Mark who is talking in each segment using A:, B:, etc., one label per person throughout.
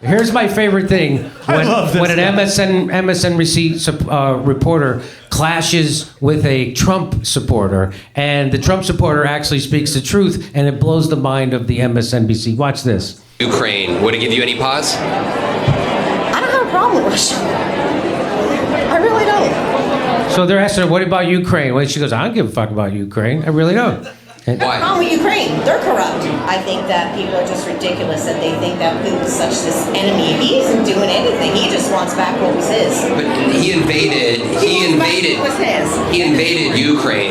A: Here's my favorite thing. When an MSNBC reporter clashes with a Trump supporter, and the Trump supporter actually speaks the truth, and it blows the mind of the MSNBC. Watch this.
B: Ukraine, would it give you any pause?
C: I don't have a problem with Russia. I really don't.
A: So they're asking her, what about Ukraine? Well, she goes, I don't give a fuck about Ukraine. I really don't.
C: Why? What's wrong with Ukraine? They're corrupt. I think that people are just ridiculous that they think that Putin's such this enemy. He isn't doing anything. He just wants back what was his.
B: But he invaded Ukraine,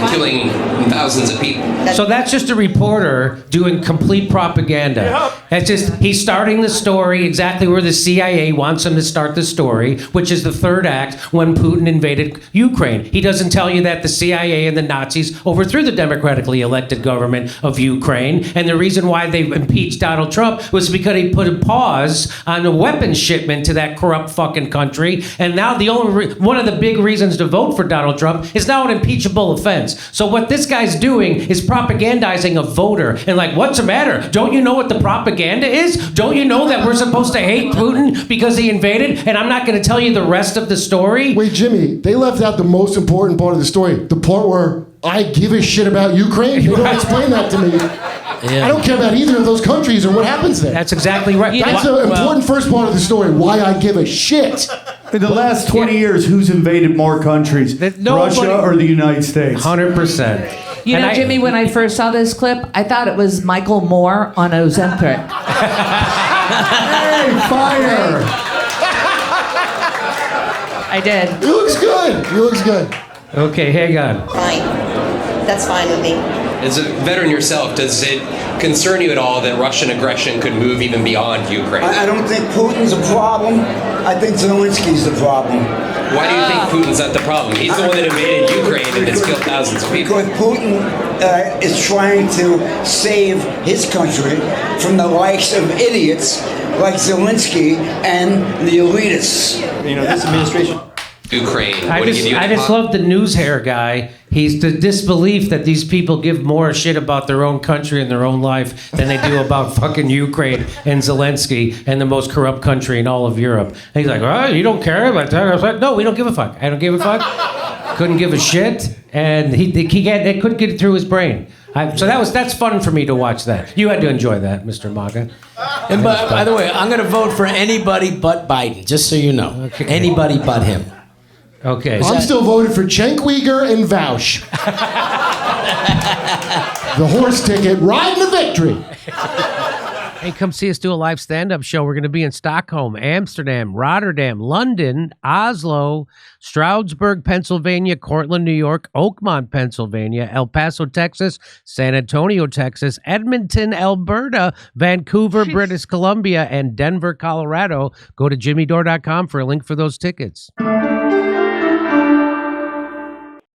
B: killing thousands of people.
A: So that's just a reporter doing complete propaganda. Yep. That's just, he's starting the story exactly where the CIA wants him to start the story, which is the third act when Putin invaded Ukraine. He doesn't tell you that the CIA and the Nazis overthrew the democratically elected government of Ukraine, and the reason why they impeached Donald Trump was because he put a pause on the weapons shipment to that corrupt fucking country, and now the only one of the big reasons to vote for Donald Trump is now an impeachable offense. So what this guy's doing is propagandizing a voter, and like, what's the matter? Don't you know what the propaganda is? Don't you know that we're supposed to hate Putin because he invaded? And I'm not going to tell you the rest of the story.
D: Wait, Jimmy, they left out the most important part of the story, the part where I give a shit about Ukraine. They don't explain that to me. Yeah. I don't care about either of those countries or what happens there.
A: That's exactly right.
D: That's the important first part of the story, why I give a shit.
E: In the last 20 years, who's invaded more countries? Russia or the United States?
A: 100%.
F: You know, Jimmy, when I first saw this clip, I thought it was Michael Moore on Zephyr.
E: Hey, fire!
F: I did.
D: He looks good. He looks good.
A: Okay, hang on.
C: Fine. That's fine with me.
B: As a veteran yourself, does it concern you at all that Russian aggression could move even beyond Ukraine?
G: I don't think Putin's a problem. I think Zelensky's the problem.
B: Why do you think Putin's not the problem? He's the one that invaded Ukraine and has killed thousands of people.
G: Because Putin is trying to save his country from the likes of idiots like Zelensky and the elitists.
H: You know, this administration...
B: Ukraine.
A: I just love the news hair guy. He's the disbelief that these people give more shit about their own country and their own life than they do about fucking Ukraine and Zelensky and the most corrupt country in all of Europe. And he's like, oh, you don't care about that? I was like, no, we don't give a fuck. I don't give a fuck. Couldn't give a shit. And they couldn't get it through his brain. So that's fun for me to watch that. You had to enjoy that, Mr. MAGA.
H: And by the way, I'm going to vote for anybody but Biden, just so you know. Okay. Anybody but him.
A: Okay.
D: I'm still voted for Cenk Uygur and Vaush. The horse ticket, riding to victory.
A: Hey, come see us do a live stand-up show. We're going to be in Stockholm, Amsterdam, Rotterdam, London, Oslo, Stroudsburg, Pennsylvania, Cortland, New York, Oakmont, Pennsylvania, El Paso, Texas, San Antonio, Texas, Edmonton, Alberta, Vancouver, British Columbia, and Denver, Colorado. Go to jimmydore.com for a link for those tickets.